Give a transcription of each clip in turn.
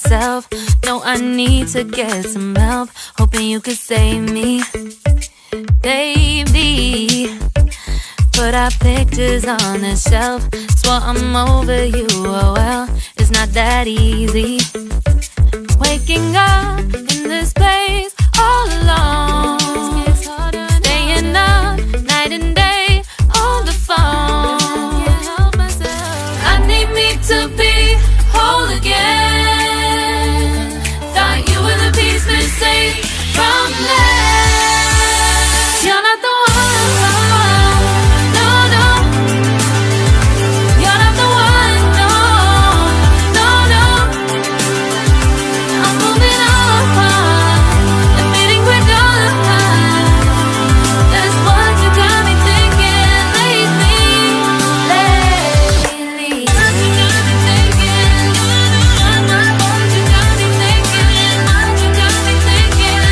myself. No, I need to get some help. Hoping you could save me, baby. Put our pictures on the shelf. Swore I'm over you, oh well, it's not that easy. Waking up in this place all alone, staying up night and day on the phone. I need me to be whole again. Thought you were the piece missing from last. You're not the one, no, no. You're not the one, no, no, no. I'm moving on, admitting we're done. That's what you got me thinking lately. What you got me thinking. What you got me thinking. What you got me thinking.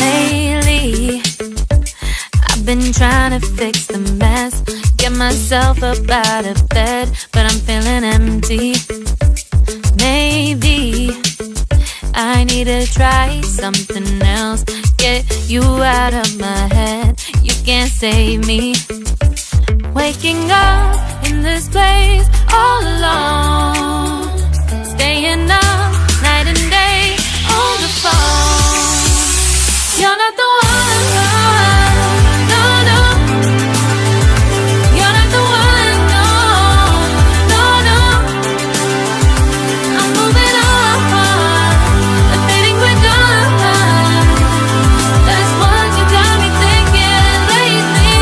Lately, I've been trying to fix the mess, get myself up out of bed, but I'm feeling empty. Maybe I need to try something else. Get you out of my head, you can't save me. Waking up in this place all alone, staying up night and day on the phone. You're not the one, no, no. You're not the one, no, no, no. I'm moving on, admitting we're done. That's what you got me thinking lately.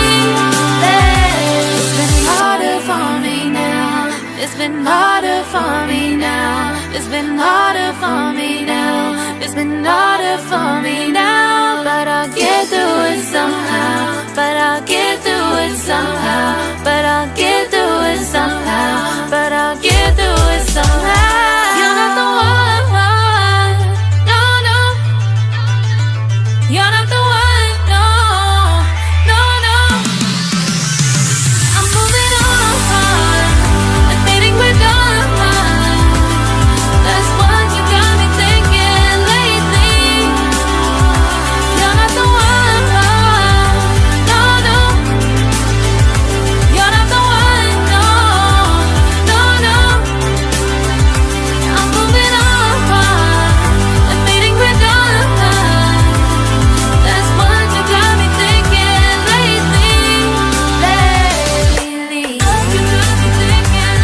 It's been harder for me now. It's been harder for me now. It's been harder for me now. It's been harder for me now. But I'll get through it somehow. But I'll get through it somehow. But I'll get through it somehow. But I'll get through it somehow. You're not the one, no, no. You're not the one, no, no, no. I'm moving on, admitting we're done. That's what you got me thinking lately. You're not the one, no, no. You're not the one, no, no, no. I'm moving on, admitting we're done. That's what you got me thinking lately. What you got me thinking.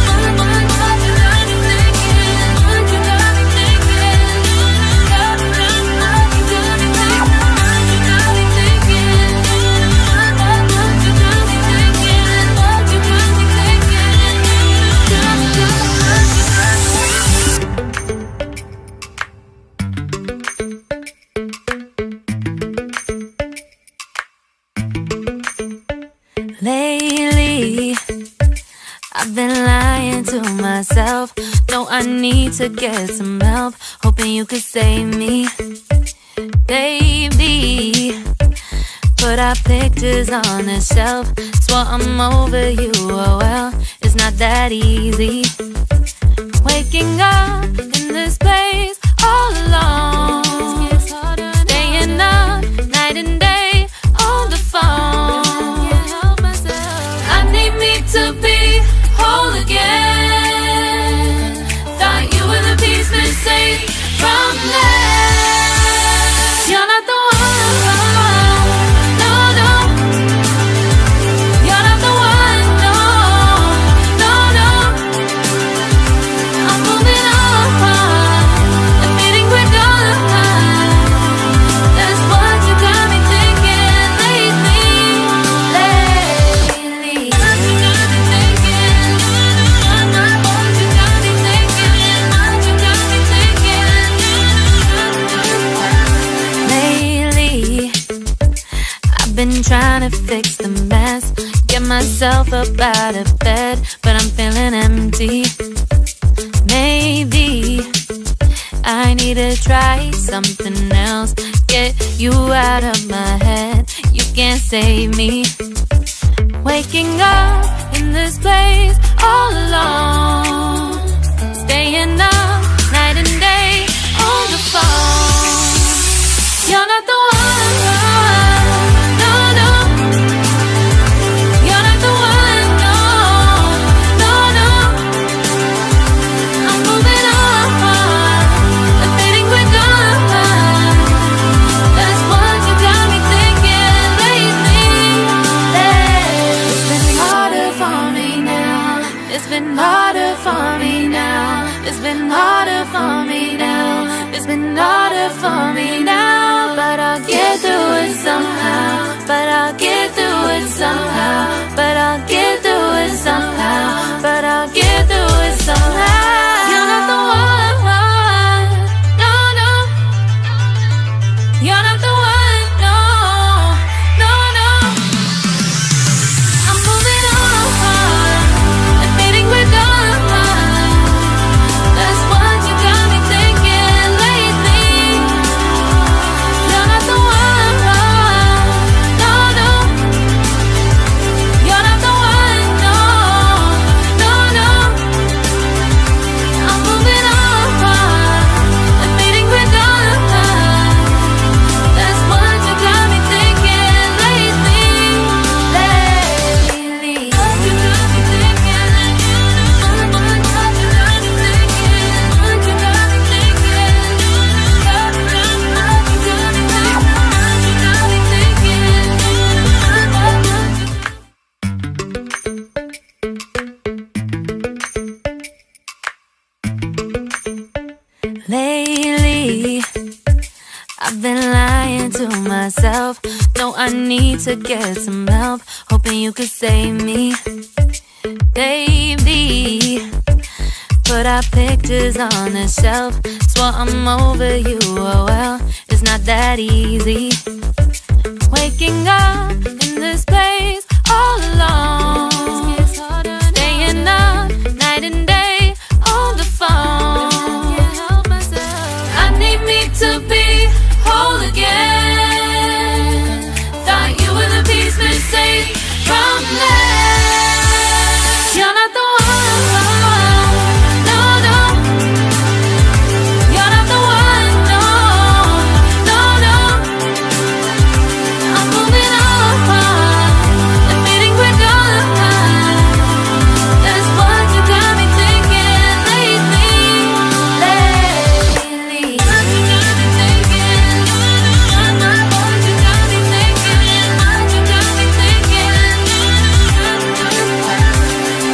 What you got me thinking. What you got me thinking. What you got me thinking. What you got me thinking. What you got me thinking. What you got me thinking. Lately, I've been lying to myself. No, I need to get some help. Hoping you could save me, baby. Put our pictures on the shelf. Swore I'm over you, oh well, it's not that easy. Waking up in this place all alone, staying up night and day on the phone. I need me to be whole again. Thought you were the piece missing from last. You're not the one, no, no. You're not the one, no, no, no. I'm moving on, admitting we're done. That's what you got me thinking lately. What you got me thinking. What you got me thinking. What you got me thinking. Lately, I've been trying to fix the mess, get myself up out of bed, but I'm feeling empty. Maybe I need to try something else. Get you out of my head, you can't save me. Waking up in this place all alone. Staying up night and day on the phone. You're not the one, no, no. You're not the one, no, no, no. I'm moving on, admitting we're done. That's what you got me thinking lately. It's been harder for me now. It's been harder for me now. It's been harder for me now. It's been harder for me now. But I'll get through it somehow. But I'll get through it somehow. But I'll get through it somehow. But I'll get through it somehow. You're not the one, no, no. You're not the one, no, no, no. I'm moving on, admitting we're done. That's what you got me thinking lately. You're not the one, no, no. You're not the one, no, no, no. I'm moving on, admitting we're done. That's what you got me thinking lately. What you got me thinking? What you got me thinking? What you got me thinking? What you got me thinking? Lately, I've been lying to myself. No, I need to get some help. Hoping you could save me, baby. Put our pictures on the shelf. Swore I'm over you, oh well, it's not that easy. Waking up in this place all alone. Staying up night and day on the phone. I need me to be whole again. Thought you were the piece missing from last. You're not the one, no, no. You're not the one, no, no, no. I'm moving on, admitting we're done. That's what you got me thinking lately. What you got me thinking? What you got me thinking? What you got me thinking?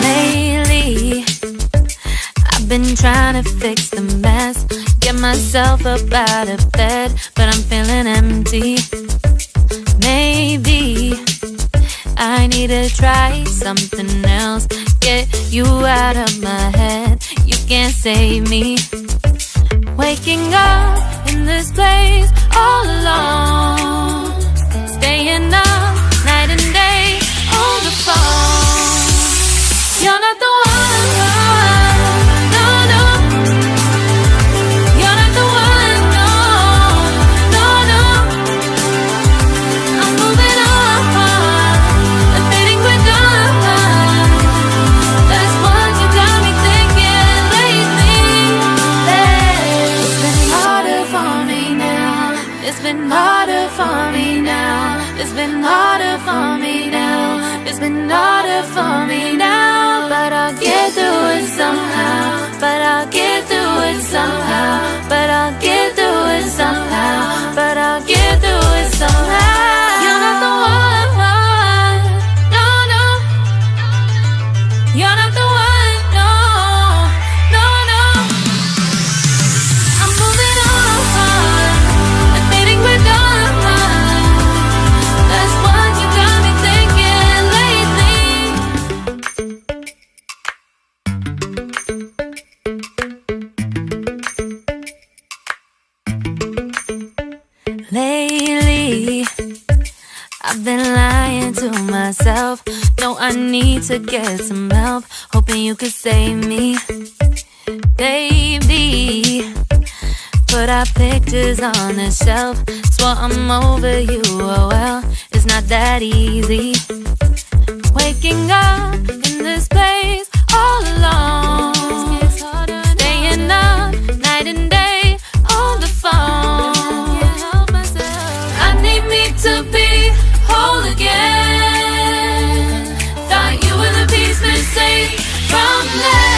Lately, I've been trying to fix the mess, get myself up out of bed, but I'm feeling empty. Maybe I need to try something else. Get you out of my head. You can't save me. Waking up in this place all alone. Staying up night and day on the phone. You're not the one, no, no. You're not the one, no, no, no. I'm moving on, admitting we're done. That's what you got me thinking lately. It's been harder for me now. It's been harder for me now. It's been harder for me now. It's been harder for me now. But I'll get through it somehow. But I'll get through it somehow. But I'll get through it somehow. But I'll get through it somehow. You're not the one, no, no. You're not the one, no, no, no. I'm moving on, admitting we're done. That's what you got me thinking lately. Lately, I've been lying to myself. No, I need to get some help. Hoping you could save me, baby. Put our pictures on the shelf. Swore I'm over you, oh well, it's not that easy. Waking up in this place from there.